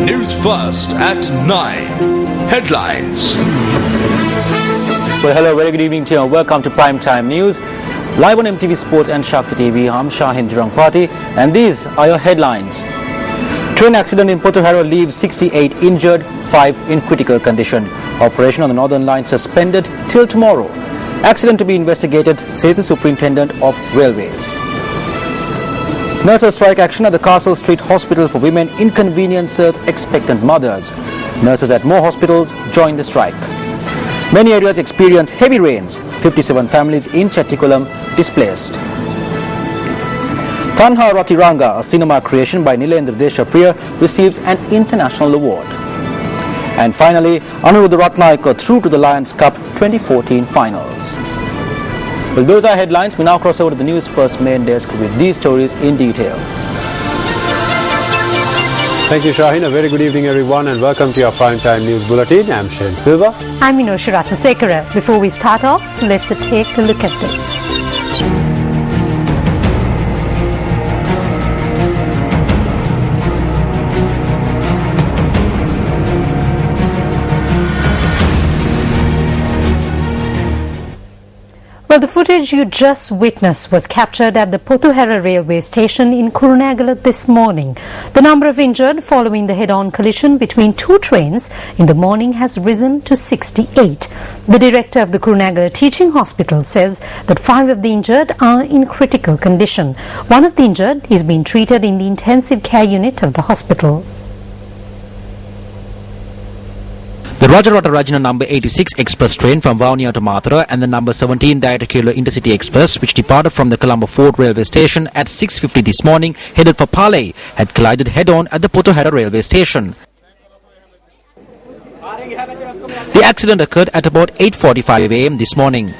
Newsfirst at 9. Headlines. Well, hello, very good evening to you and welcome to Primetime News. Live on MTV Sports and Shakti TV, I'm Shahin Jirangpati and these are your headlines. Train accident in Potohara leaves 68 injured, 5 in critical condition. Operation on the Northern Line suspended till tomorrow. Accident to be investigated, says the Superintendent of Railways. Nurses strike action at the Castle Street Hospital for Women inconveniences expectant mothers. Nurses at more hospitals join the strike. Many areas experience heavy rains. 57 families in Chetikulam displaced. Tanha Ratiranga, a cinema creation by Nilendra Deshapriya, receives an international award. And finally, Anuruddha Ratnayaka through to the Lions Cup 2014 finals. Well, those are headlines. We now cross over to the Newsfirst main desk with these stories in detail. Thank you, Shahin. A very good evening, everyone, and welcome to your Primetime News Bulletin. I'm Shane Silva. I'm Minoshi Ratnasekara. Before we start off, let's take a look at this. Well, the footage you just witnessed was captured at the Potohara railway station in Kurunegala this morning. The number of injured following the head-on collision between two trains in the morning has risen to 68. The director of the Kurunegala Teaching Hospital says that 5 of the injured are in critical condition. One of the injured is being treated in the intensive care unit of the hospital. The Rajarata Rajina number 86 express train from Vaunia to Mathura and the number 17 Diatakula Intercity Express, which departed from the Colombo Fort railway station at 6:50 this morning, headed for Palay, had collided head-on at the Potohara railway station. The accident occurred at about 8:45 a.m. this morning.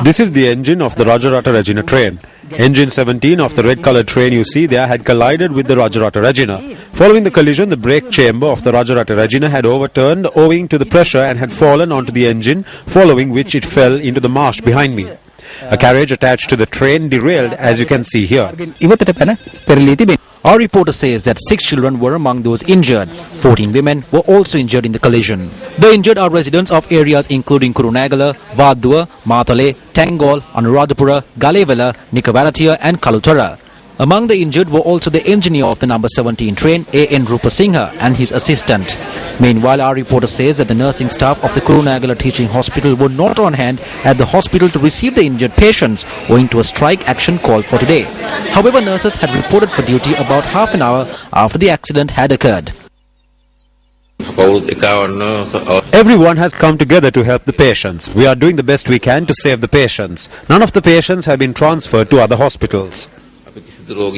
This is the engine of the Rajarata Regina train. Engine 17 of the red-colored train you see there had collided with the Rajarata Regina. Following the collision, the brake chamber of the Rajarata Regina had overturned owing to the pressure and had fallen onto the engine, following which it fell into the marsh behind me. A carriage attached to the train derailed, as you can see here. Our reporter says that 6 children were among those injured. 14 women were also injured in the collision. The injured are residents of areas including Kurunegala, Vadua, Mathale, Tangol, Anuradhapura, Galevela, Nikavalatia and Kalutara. Among the injured were also the engineer of the number 17 train, A.N. Rupasinghe, and his assistant. Meanwhile, our reporter says that the nursing staff of the Kurunegala Teaching Hospital were not on hand at the hospital to receive the injured patients owing to a strike action called for today. However, nurses had reported for duty about half an hour after the accident had occurred. Everyone has come together to help the patients. We are doing the best we can to save the patients. None of the patients have been transferred to other hospitals. General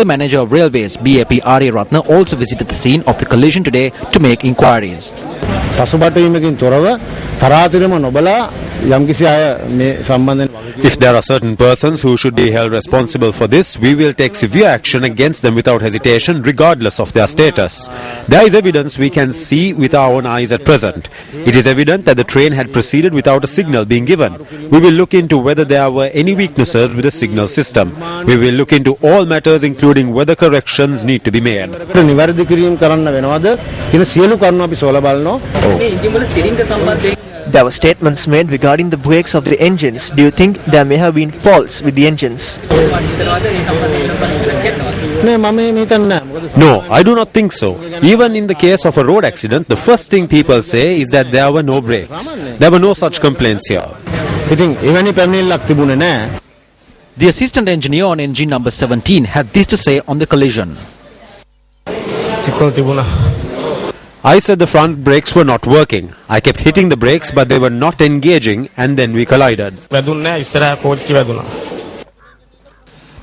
Manager of Railways, BAP R.A. Ratna, also visited the scene of the collision today to make inquiries. If there are certain persons who should be held responsible for this, we will take severe action against them without hesitation, regardless of their status. There is evidence we can see with our own eyes at present. It is evident that the train had proceeded without a signal being given. We will look into whether there were any weaknesses with the signal system. We will look into all matters, including whether corrections need to be made. There were statements made regarding the brakes of the engines. Do you think there may have been faults with the engines? No, I do not think so. Even in the case of a road accident, the first thing people say is that there were no brakes. There were no such complaints here. The assistant engineer on engine number 17 had this to say on the collision. I said the front brakes were not working. I kept hitting the brakes but they were not engaging and then we collided.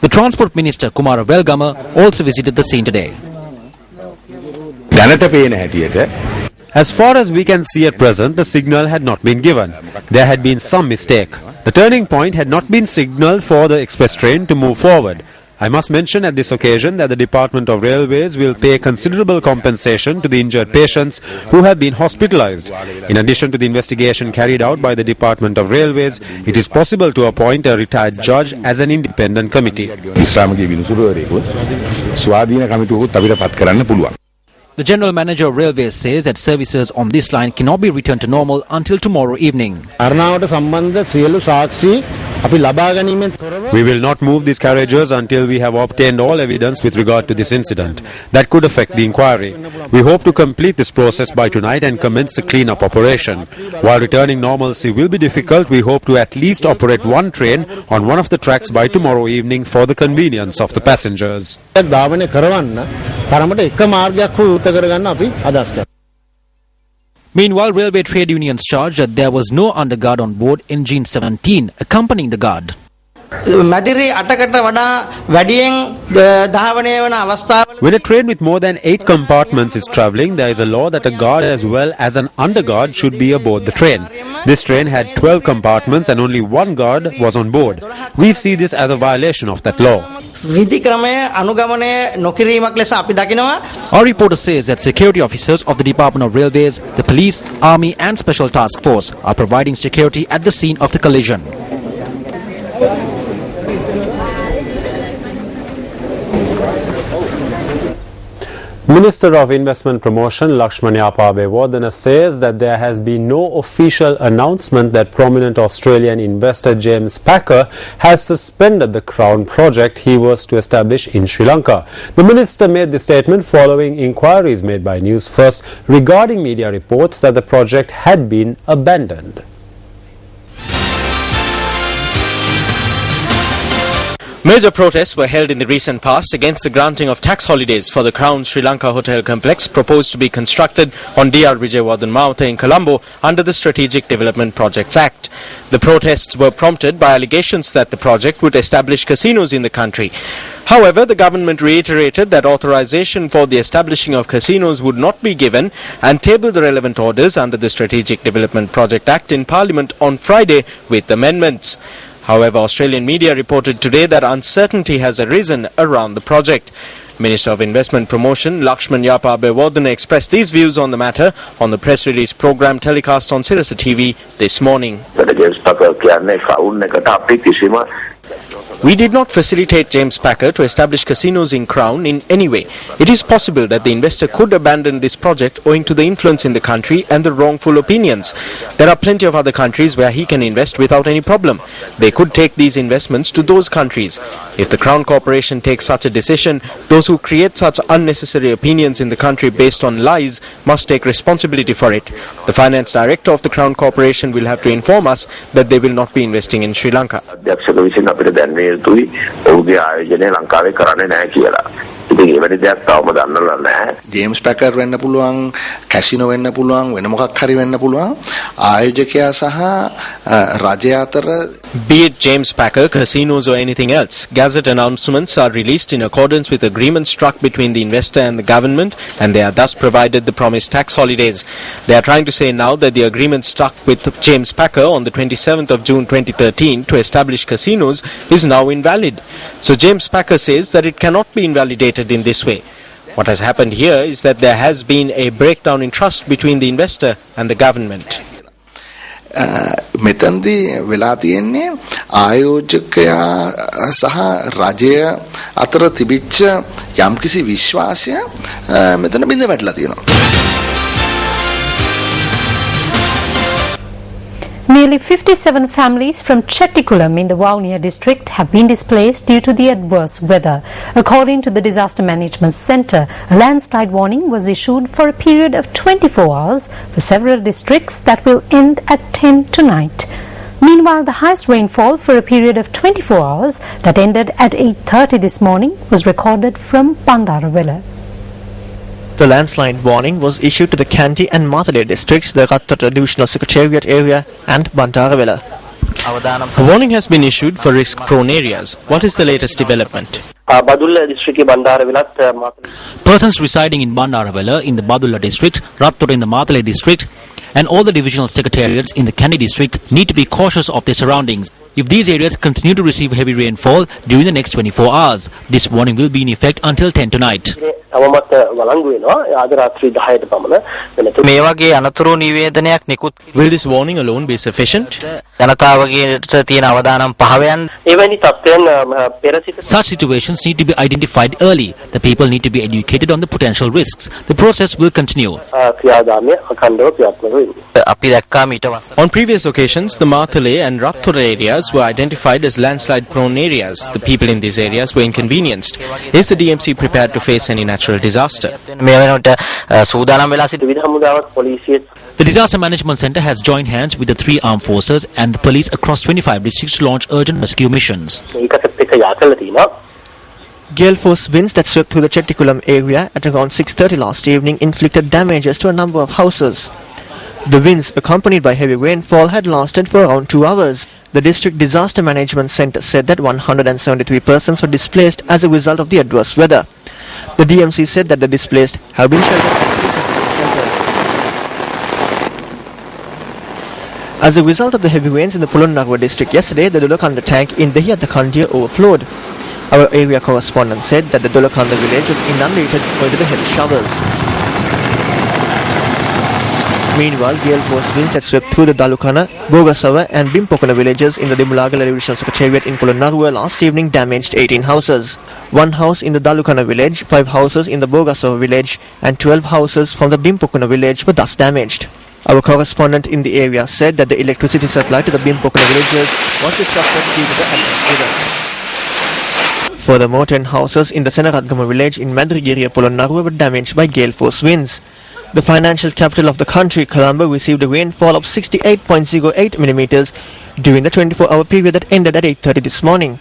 The Transport Minister Kumara Welgama also visited the scene today. As far as we can see at present, the signal had not been given. There had been some mistake. The turning point had not been signalled for the express train to move forward. I must mention at this occasion that the Department of Railways will pay considerable compensation to the injured patients who have been hospitalized. In addition to the investigation carried out by the Department of Railways, it is possible to appoint a retired judge as an independent committee. The General Manager of Railways says that services on this line cannot be returned to normal until tomorrow evening. We will not move these carriages until we have obtained all evidence with regard to this incident. That could affect the inquiry. We hope to complete this process by tonight and commence a clean-up operation. While returning normalcy will be difficult, we hope to at least operate one train on one of the tracks by tomorrow evening for the convenience of the passengers. Meanwhile, railway trade unions charged that there was no underguard on board Engine 17 accompanying the guard. When a train with more than 8 compartments is travelling, there is a law that a guard as well as an underguard should be aboard the train. This train had 12 compartments and only one guard was on board. We see this as a violation of that law. Our reporter says that security officers of the Department of Railways, the police, army and special task force are providing security at the scene of the collision. Minister of Investment Promotion Lakshman Yapabewardena says that there has been no official announcement that prominent Australian investor James Packer has suspended the Crown project he was to establish in Sri Lanka. The minister made this statement following inquiries made by Newsfirst regarding media reports that the project had been abandoned. Major protests were held in the recent past against the granting of tax holidays for the Crown Sri Lanka Hotel complex proposed to be constructed on Dr. Vijayawardhan Mawatha in Colombo under the Strategic Development Projects Act. The protests were prompted by allegations that the project would establish casinos in the country. However, the government reiterated that authorization for the establishing of casinos would not be given and tabled the relevant orders under the Strategic Development Project Act in Parliament on Friday with amendments. However, Australian media reported today that uncertainty has arisen around the project. Minister of Investment Promotion Lakshman Yapabewardena expressed these views on the matter on the press release program telecast on Sirasa TV this morning. We did not facilitate James Packer to establish casinos in Crown in any way. It is possible that the investor could abandon this project owing to the influence in the country and the wrongful opinions. There are plenty of other countries where he can invest without any problem. They could take these investments to those countries. If the Crown Corporation takes such a decision, those who create such unnecessary opinions in the country based on lies must take responsibility for it. The finance director of the Crown Corporation will have to inform us that they will not be investing in Sri Lanka. James Packer වෙන්න පුළුවන් casino වෙන්න පුළුවන් වෙන මොකක් හරි වෙන්න පුළුවන් ආයෝජකයා සහ රජය අතර Be it James Packer, casinos or anything else, Gazette announcements are released in accordance with agreements struck between the investor and the government, and they are thus provided the promised tax holidays. They are trying to say now that the agreement struck with James Packer on the 27th of June 2013 to establish casinos is now invalid. So James Packer says that it cannot be invalidated in this way. What has happened here is that there has been a breakdown in trust between the investor and the government. මෙතනදී වෙලා තියෙන්නේ ආයෝජකයා සහ රජය අතර තිබිච්ච යම්කිසි විශ්වාසය මෙතන බිඳ වැටලා තියෙනවා. Nearly 57 families from Chettikulam in the Vavuniya district have been displaced due to the adverse weather. According to the Disaster Management Centre, a landslide warning was issued for a period of 24 hours for several districts that will end at 10 tonight. Meanwhile, the highest rainfall for a period of 24 hours that ended at 8:30 this morning was recorded from Bandarawela. The landslide warning was issued to the Kandy and Matale districts, the Rattata Divisional Secretariat area and Bandarawela. A warning has been issued for risk-prone areas. What is the latest development? Persons residing in Bandarawela in the Badulla district, Rattura in the Matale district and all the divisional secretariats in the Kandy district need to be cautious of their surroundings. If these areas continue to receive heavy rainfall during the next 24 hours, this warning will be in effect until 10 tonight. Will this warning alone be sufficient? Such situations need to be identified early. The people need to be educated on the potential risks. The process will continue. On previous occasions, the Matale and Rattura areas were identified as landslide-prone areas. The people in these areas were inconvenienced. Is the DMC prepared to face any natural disaster? The Disaster Management Centre has joined hands with the 3 armed forces and the police across 25 districts to launch urgent rescue missions. Gale force winds that swept through the Chetikulam area at around 6:30 last evening inflicted damages to a number of houses. The winds, accompanied by heavy rainfall, had lasted for around 2 hours. The District Disaster Management Centre said that 173 persons were displaced as a result of the adverse weather. The DMC said that the displaced have been sheltered at shelters. As a result of the heavy rains in the Polonnaruwa district yesterday, the Dolakanda tank in Dehiyatakandya overflowed. Our area correspondent said that the Dolakanda village was inundated due to the heavy showers. Meanwhile, gale force winds that swept through the Dalukana, Bogasawa and Bimpokana villages in the Dimulagala Divisional Secretariat in Polonnaruwa last evening damaged 18 houses. 1 house in the Dalukana village, 5 houses in the Bogasawa village and 12 houses from the Bimpokana village were thus damaged. Our correspondent in the area said that the electricity supply to the Bimpokana villages was disrupted due to the adverse weather. Furthermore, 10 houses in the Senaradgama village in Madrigiri, Polonnaruwa were damaged by gale force winds. The financial capital of the country, Colombo, received a rainfall of 68.08 millimeters during the 24-hour period that ended at 8:30 this morning.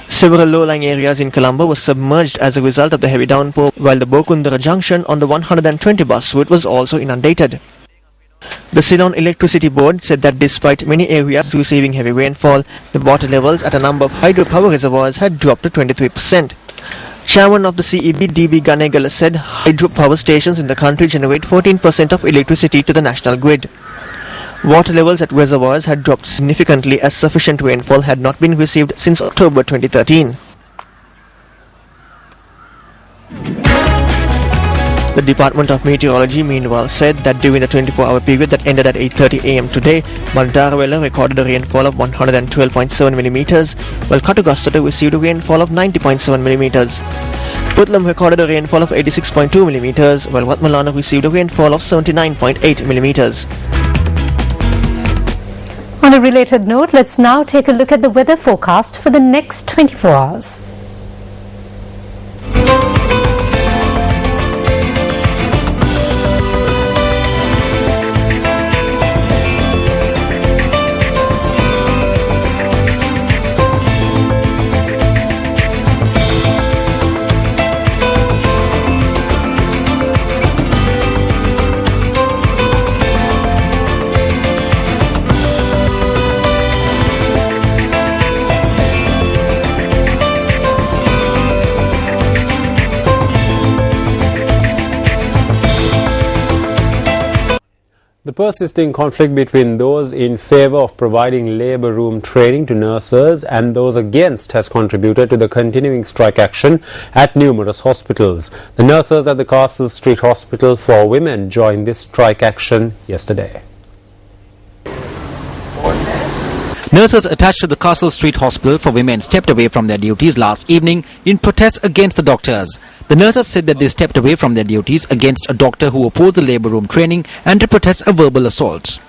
Several low-lying areas in Colombo were submerged as a result of the heavy downpour, while the Bokundara junction on the 120 bus route was also inundated. The Ceylon Electricity Board said that despite many areas receiving heavy rainfall, the water levels at a number of hydropower reservoirs had dropped to 23%. Chairman of the CEB, D.B. Ganegala, said hydropower stations in the country generate 14% of electricity to the national grid. Water levels at reservoirs had dropped significantly as sufficient rainfall had not been received since October 2013. The Department of Meteorology meanwhile said that during the 24-hour period that ended at 8:30 am today, Bandarawela recorded a rainfall of 112.7 millimeters, while Katugastata received a rainfall of 90.7 millimeters. Putlam recorded a rainfall of 86.2 millimeters, while Watmalana received a rainfall of 79.8 millimeters. On a related note, let's now take a look at the weather forecast for the next 24 hours. The persisting conflict between those in favour of providing labour room training to nurses and those against has contributed to the continuing strike action at numerous hospitals. The nurses at the Castle Street Hospital for Women joined this strike action yesterday. Nurses attached to the Castle Street Hospital for Women stepped away from their duties last evening in protest against the doctors. The nurses said that they stepped away from their duties against a doctor who opposed the labour room training and to protest a verbal assault.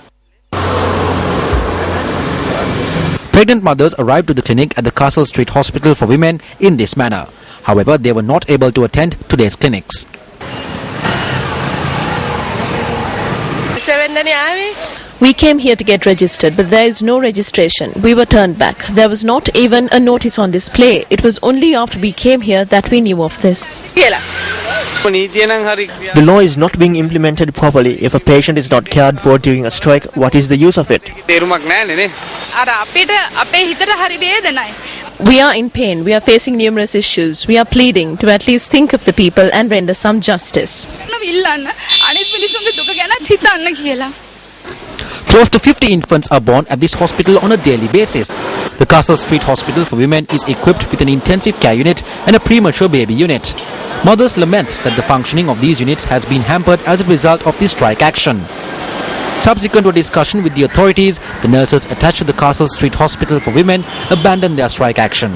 Pregnant mothers arrived to the clinic at the Castle Street Hospital for Women in this manner. However, they were not able to attend today's clinics. We came here to get registered, but there is no registration. We were turned back. There was not even a notice on display. It was only after we came here that we knew of this. The law is not being implemented properly. If a patient is not cared for during a strike, what is the use of it? We are in pain. We are facing numerous issues. We are pleading to at least think of the people and render some justice. Close to 50 infants are born at this hospital on a daily basis. The Castle Street Hospital for Women is equipped with an intensive care unit and a premature baby unit. Mothers lament that the functioning of these units has been hampered as a result of this strike action. Subsequent to a discussion with the authorities, the nurses attached to the Castle Street Hospital for Women abandoned their strike action.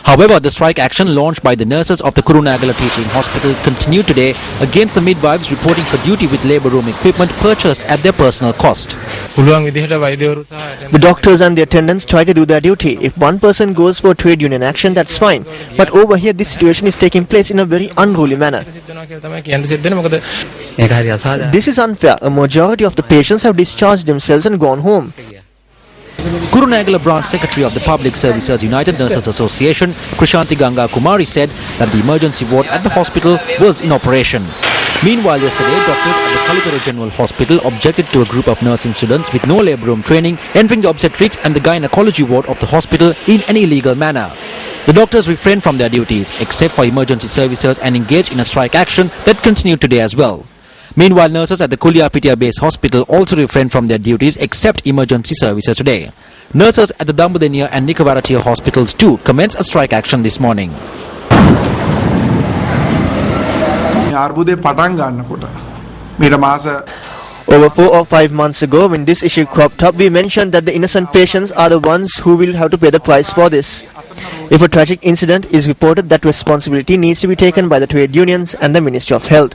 However, the strike action launched by the nurses of the Kurunegala Teaching Hospital continued today against the midwives reporting for duty with labour room equipment purchased at their personal cost. The doctors and the attendants try to do their duty. If one person goes for trade union action, that's fine. But over here, this situation is taking place in a very unruly manner. This is unfair. A majority of the patients have discharged themselves and gone home. Kurunegala branch secretary of the Public Services United Nurses Association, Krishanti Ganga Kumari, said that the emergency ward at the hospital was in operation. Meanwhile, yesterday, doctors at the Kalutara General Hospital objected to a group of nursing students with no labour room training entering the obstetrics and the gynecology ward of the hospital in an illegal manner. The doctors refrained from their duties except for emergency services and engaged in a strike action that continued today as well. Meanwhile, nurses at the Kuliapitia Base Hospital also refrained from their duties except emergency services today. Nurses at the Dambudeniya and Nikavaratia hospitals too commenced a strike action this morning. Over 4 or 5 months ago, when this issue cropped up, we mentioned that the innocent patients are the ones who will have to pay the price for this. If a tragic incident is reported, that responsibility needs to be taken by the trade unions and the Ministry of Health.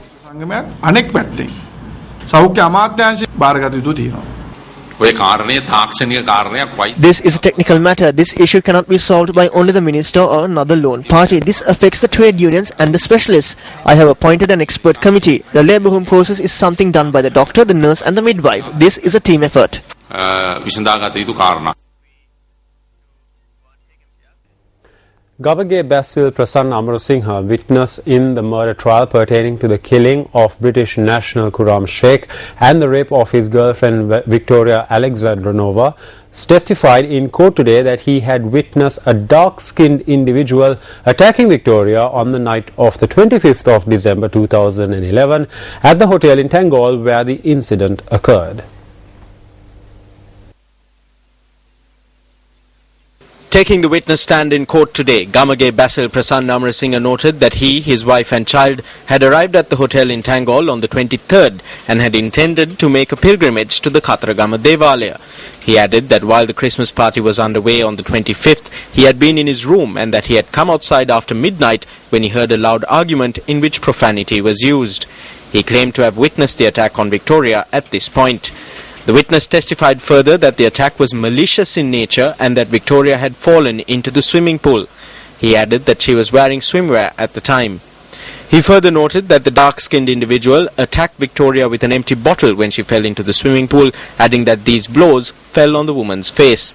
This is a technical matter. This issue cannot be solved by only the minister or another lone party. This affects the trade unions and the specialists. I have appointed an expert committee. The labour room process is something done by the doctor, the nurse and the midwife. This is a team effort. Gabage Basil Prasanna Amarasinghe, witness in the murder trial pertaining to the killing of British national Khurram Sheikh and the rape of his girlfriend Victoria Alexandrova, testified in court today that he had witnessed a dark-skinned individual attacking Victoria on the night of the 25th of December 2011 at the hotel in Tangol where the incident occurred. Taking the witness stand in court today, Gamage Basil Prasanna Amarasinghe noted that he, his wife and child had arrived at the hotel in Tangol on the 23rd and had intended to make a pilgrimage to the Khataragama Devalaya. He added that while the Christmas party was underway on the 25th, he had been in his room and that he had come outside after midnight when he heard a loud argument in which profanity was used. He claimed to have witnessed the attack on Victoria at this point. The witness testified further that the attack was malicious in nature and that Victoria had fallen into the swimming pool. He added that she was wearing swimwear at the time. He further noted that the dark-skinned individual attacked Victoria with an empty bottle when she fell into the swimming pool, adding that these blows fell on the woman's face.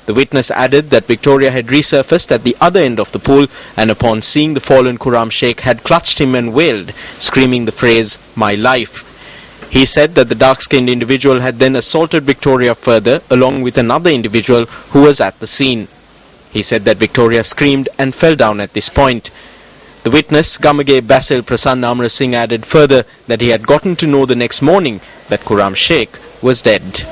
The witness added that Victoria had resurfaced at the other end of the pool and upon seeing the fallen Khurram Sheikh had clutched him and wailed, screaming the phrase, "My life." He said that the dark-skinned individual had then assaulted Victoria further along with another individual who was at the scene. He said that Victoria screamed and fell down at this point. The witness, Gamage Basil Prasanna Amarasinghe, added further that he had gotten to know the next morning that Khurram Sheikh was dead.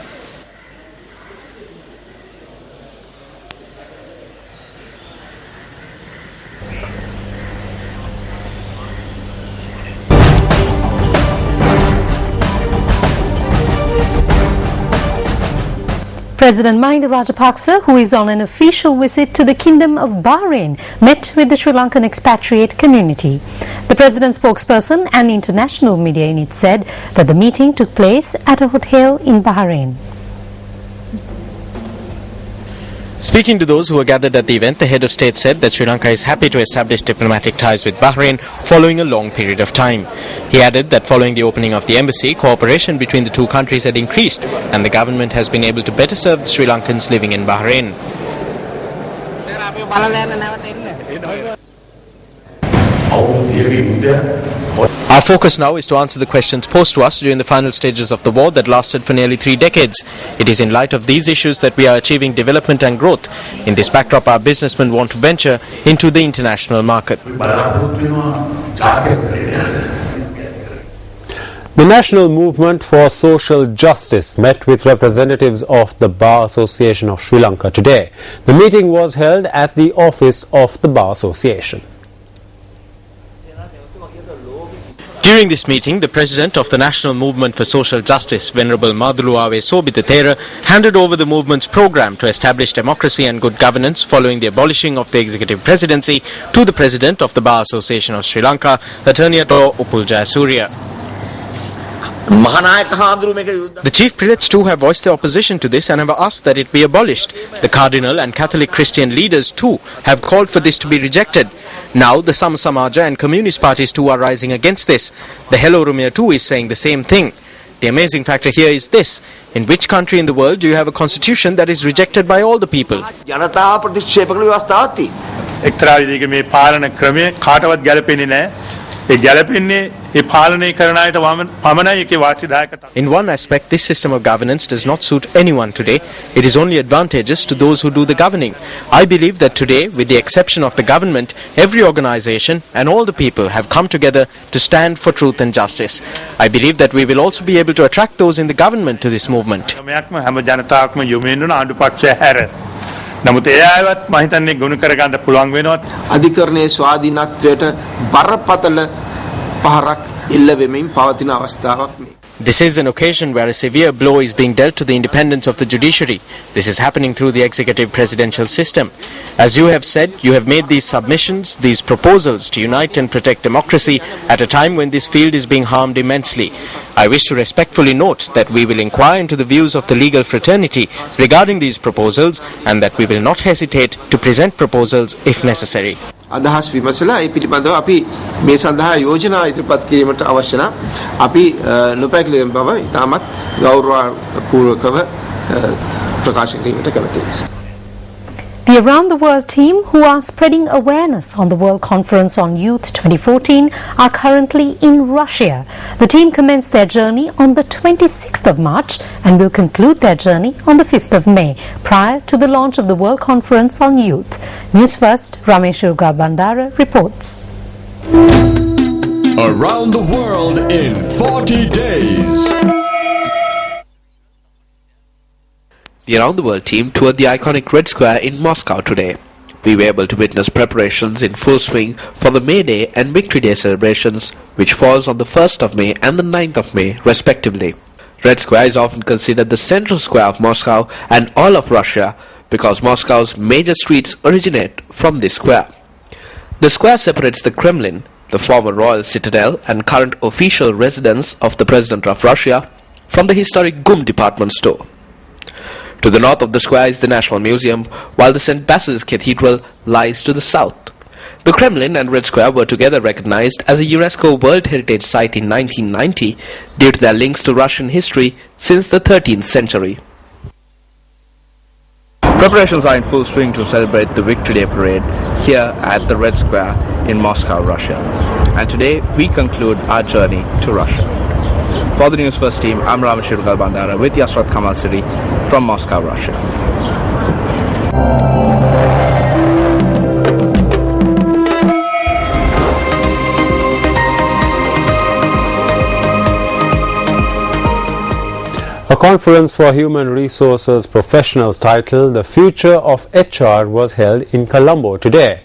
President Mahinda Rajapaksa, who is on an official visit to the Kingdom of Bahrain, met with the Sri Lankan expatriate community. The president's spokesperson and international media unit said that the meeting took place at a hotel in Bahrain. Speaking to those who were gathered at the event, the head of state said that Sri Lanka is happy to establish diplomatic ties with Bahrain following a long period of time. He added that following the opening of the embassy, cooperation between the two countries had increased and the government has been able to better serve the Sri Lankans living in Bahrain. Our focus now is to answer the questions posed to us during the final stages of the war that lasted for nearly 3 decades. It is in light of these issues that we are achieving development and growth. In this backdrop, our businessmen want to venture into the international market. The National Movement for Social Justice met with representatives of the Bar Association of Sri Lanka today. The meeting was held at the office of the Bar Association. During this meeting, the President of the National Movement for Social Justice, Venerable Madhuluave Sobitha, handed over the movement's program to establish democracy and good governance following the abolishing of the executive presidency to the President of the Bar Association of Sri Lanka, Attorney at Law Upul Jayasuriya. The chief prelates too have voiced their opposition to this and have asked that it be abolished. The Cardinal and Catholic Christian leaders too have called for this to be rejected. Now the Sama Samaja and communist parties too are rising against this. The Hello Rumia too is saying the same thing. The amazing factor here is this: in which country in the world do you have a constitution that is rejected by all the people? In one aspect, this system of governance does not suit anyone today. It is only advantageous to those who do the governing. I believe that today, with the exception of the government, every organization and all the people have come together to stand for truth and justice. I believe that we will also be able to attract those in the government to this movement. අධිකරණයේ ස්වාධීනත්වයට බරපතල පහරක් එල්ල වෙමින් පවතින අවස්ථාවක් මේ. This is an occasion where a severe blow is being dealt to the independence of the judiciary. This is happening through the executive presidential system. As you have said, you have made these submissions, these proposals to unite and protect democracy at a time when this field is being harmed immensely. I wish to respectfully note that we will inquire into the views of the legal fraternity regarding these proposals and that we will not hesitate to present proposals if necessary. අදහස් විමසලා ඒ පිළිබඳව අපි මේ සඳහා යෝජනා ඉදිරිපත් කිරීමට අවශ්‍ය නම් අපි නොපැකිලෙන බව ඉතාමත් ගෞරවපූර්වකව ප්‍රකාශ කිරීමට කැමැතියි. The Around the World team, who are spreading awareness on the World Conference on Youth 2014, are currently in Russia. The team commenced their journey on the 26th of March and will conclude their journey on the 5th of May, prior to the launch of the World Conference on Youth. Newsfirst, Ramesh Bandara reports. Around the World in 40 days. The Around the World team toured the iconic Red Square in Moscow today. We were able to witness preparations in full swing for the May Day and Victory Day celebrations, which falls on the 1st of May and the 9th of May, respectively. Red Square is often considered the central square of Moscow and all of Russia because Moscow's major streets originate from this square. The square separates the Kremlin, the former royal citadel and current official residence of the President of Russia, from the historic GUM department store. To the north of the square is the National Museum, while the St. Basil's Cathedral lies to the south. The Kremlin and Red Square were together recognized as a UNESCO World Heritage Site in 1990 due to their links to Russian history since the 13th century. Preparations are in full swing to celebrate the Victory Day parade here at the Red Square in Moscow, Russia. And today we conclude our journey to Russia. For the Newsfirst team, I'm Ramesh Bandara with Yasrat Kamal Siri from Moscow, Russia. A conference for human resources professionals titled The Future of HR was held in Colombo today.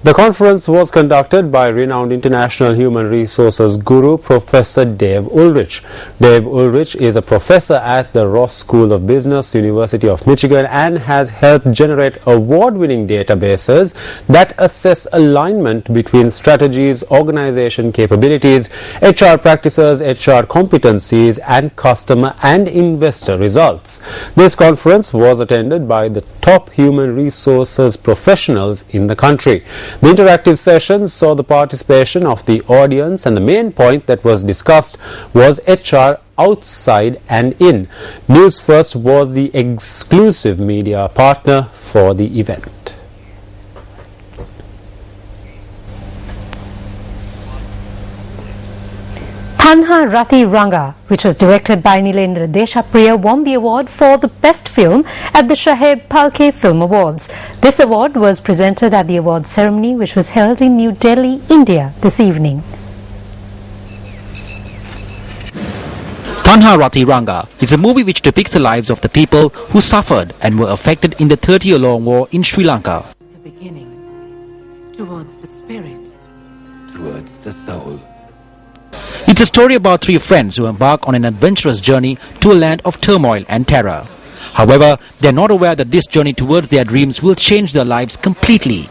The conference was conducted by renowned international human resources guru Professor Dave Ulrich. Dave Ulrich is a professor at the Ross School of Business, University of Michigan, and has helped generate award-winning databases that assess alignment between strategies, organization capabilities, HR practices, HR competencies, and customer and investor results. This conference was attended by the top human resources professionals in the country. The interactive sessions saw the participation of the audience, and the main point that was discussed was HR outside and in. Newsfirst was the exclusive media partner for the event. Tanha Rati Ranga, which was directed by Nilendra Deshapriya, won the award for the best film at the Shaheb Palke Film Awards. This award was presented at the awards ceremony, which was held in New Delhi, India this evening. Tanha Rati Ranga is a movie which depicts the lives of the people who suffered and were affected in the 30-year-long war in Sri Lanka. The beginning, towards the spirit, towards the soul. It's a story about three friends who embark on an adventurous journey to a land of turmoil and terror. However, they are not aware that this journey towards their dreams will change their lives completely.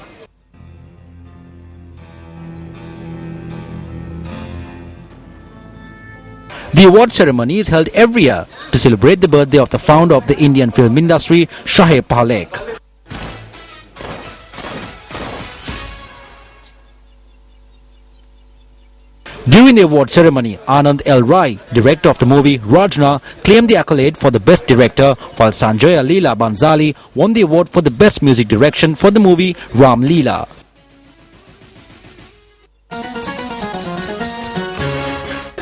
The award ceremony is held every year to celebrate the birthday of the founder of the Indian film industry, Shaheb Palke. During the award ceremony, Anand L. Rai, director of the movie Rajna, claimed the accolade for the best director, while Sanjaya Leela Bansali won the award for the best music direction for the movie Ram Leela.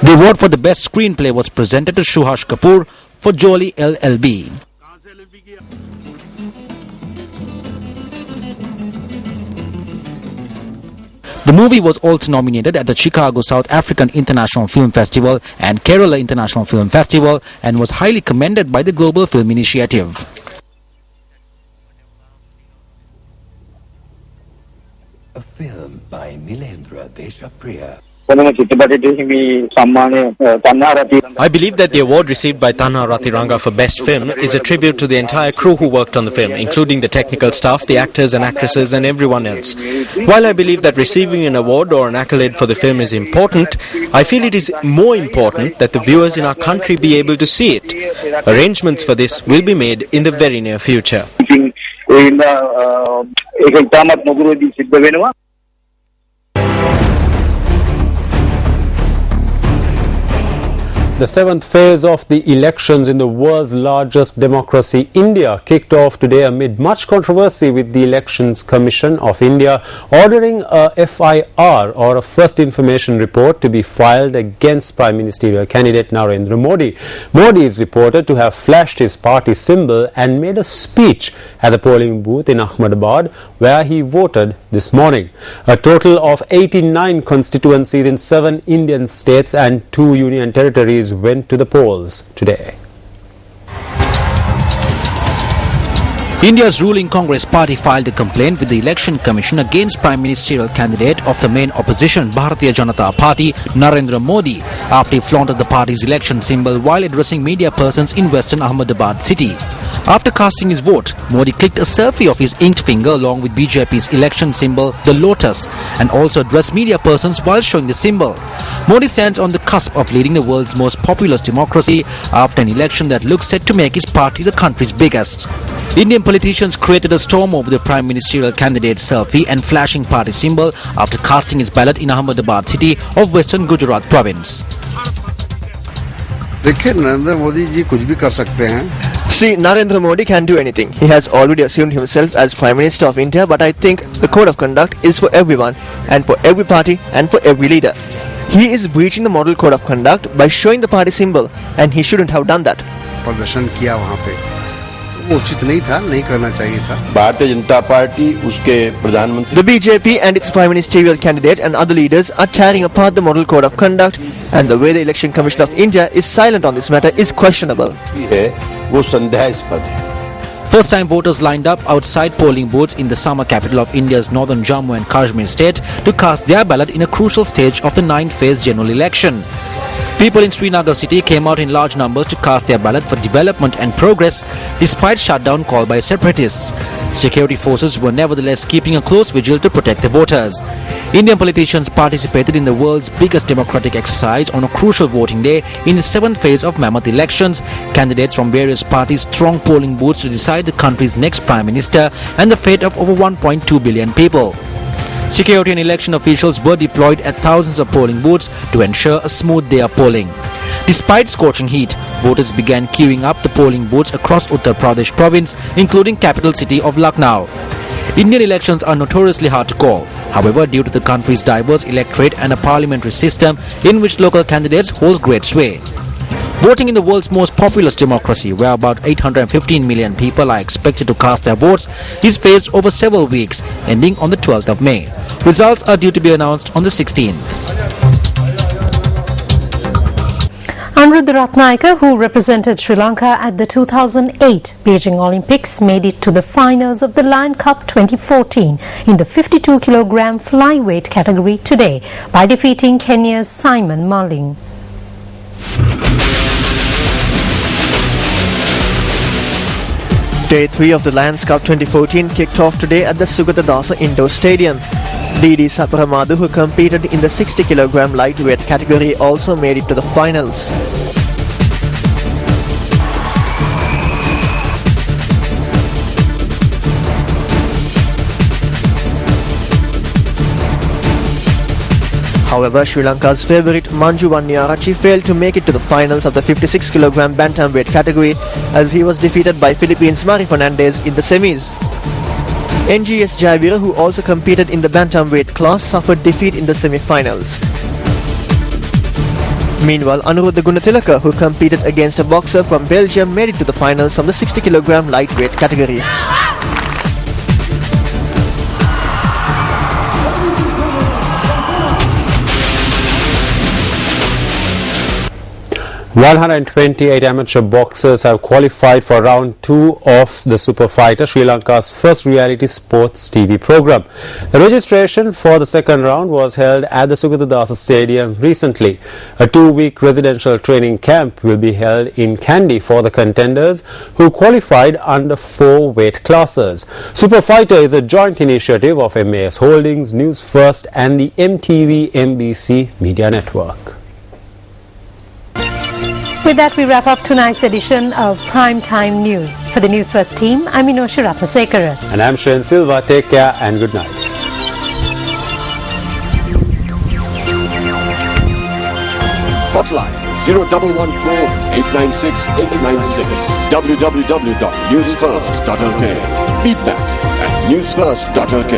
The award for the best screenplay was presented to Suhash Kapoor for Jolly LLB. The movie was also nominated at the Chicago South African International Film Festival and Kerala International Film Festival and was highly commended by the Global Film Initiative. A film by Nilendra Deshapriya. I believe that the award received by Tanha Rati Ranga for Best Film is a tribute to the entire crew who worked on the film, including the technical staff, the actors and actresses and everyone else. While I believe that receiving an award or an accolade for the film is important, I feel it is more important that the viewers in our country be able to see it. Arrangements for this will be made in the very near future. The seventh phase of the elections in the world's largest democracy, India, kicked off today amid much controversy, with the Elections Commission of India ordering a FIR, or a First Information Report, to be filed against Prime Ministerial candidate Narendra Modi. Modi is reported to have flashed his party symbol and made a speech at the polling booth in Ahmedabad, where he voted this morning. A total of 89 constituencies in 7 Indian states and 2 union territories went to the polls today. India's ruling Congress party filed a complaint with the Election Commission against Prime Ministerial candidate of the main opposition Bharatiya Janata Party, Narendra Modi, after he flaunted the party's election symbol while addressing media persons in western Ahmedabad city. After casting his vote, Modi clicked a selfie of his inked finger along with BJP's election symbol, the lotus, and also addressed media persons while showing the symbol. Modi stands on the cusp of leading the world's most populous democracy after an election that looks set to make his party the country's biggest. Indian politicians created a storm over the Prime Ministerial candidate's selfie and flashing party symbol after casting his ballot in Ahmedabad city of western Gujarat province. See, Narendra Modi can do anything. He has already assumed himself as Prime Minister of India, but I think the code of conduct is for everyone and for every party and for every leader. He is breaching the model code of conduct by showing the party symbol, and he shouldn't have done that. वो उचित नहीं था, नहीं करना चाहिए था। Bharatiya Janata party उसके प्रधानमंत्री The BJP and its prime ministerial candidate and other leaders are tearing apart the model code of conduct, and the way the Election Commission of India is silent on this matter is questionable. वो संदेहास्पद है। First-time voters lined up outside polling booths in the summer capital of India's northern Jammu and Kashmir state to cast their ballot in a crucial stage of the 9th-phase general election. People in Srinagar city came out in large numbers to cast their ballot for development and progress despite shutdown called by separatists. Security forces were nevertheless keeping a close vigil to protect the voters. Indian politicians participated in the world's biggest democratic exercise on a crucial voting day in the 7th phase of mammoth elections. Candidates from various parties thronged polling booths to decide the country's next prime minister and the fate of over 1.2 billion people. Security and election officials were deployed at thousands of polling booths to ensure a smooth day of polling. Despite scorching heat, voters began queuing up the polling booths across Uttar Pradesh province, including capital city of Lucknow. Indian elections are notoriously hard to call. However, due to the country's diverse electorate and a parliamentary system in which local candidates hold great sway. Voting in the world's most populous democracy, where about 815 million people are expected to cast their votes, is phased over several weeks, ending on the 12th of May. Results are due to be announced on the 16th. Anuruddha Ratnayaka, who represented Sri Lanka at the 2008 Beijing Olympics, made it to the finals of the Lion Cup 2014 in the 52 kg flyweight category today by defeating Kenya's Simon Marling. Day 3 of the Lions Cup 2014 kicked off today at the Sugatadasa Indoor Stadium. Didi Saparamadu, who competed in the 60 kg lightweight category, also made it to the finals. However, Sri Lanka's favourite Manju Wanniyarachchi failed to make it to the finals of the 56 kg bantamweight category as he was defeated by Philippines' Mari Fernandez in the semis. NGS Jayavira, who also competed in the bantamweight class, suffered defeat in the semi-finals. Meanwhile, Anuruddha Gunatilaka, who competed against a boxer from Belgium, made it to the finals of the 60 kg lightweight category. "128 amateur boxers have qualified for round 2 of the Super Fighter, Sri Lanka's first reality sports TV program. The registration for the second round was held at the Sugatadasa Stadium recently. A 2-week residential training camp will be held in Kandy for the contenders who qualified under 4 weight classes. Super Fighter is a joint initiative of MAS Holdings, Newsfirst and the MTV MBC Media Network. With that, we wrap up tonight's edition of Primetime News. For the Newsfirst team, I'm Minoshi Rapasekara. And I'm Shane Silva. Take care and good night. Hotline 0114-896-896. www.newsfirst.lk. Feedback at newsfirst.lk.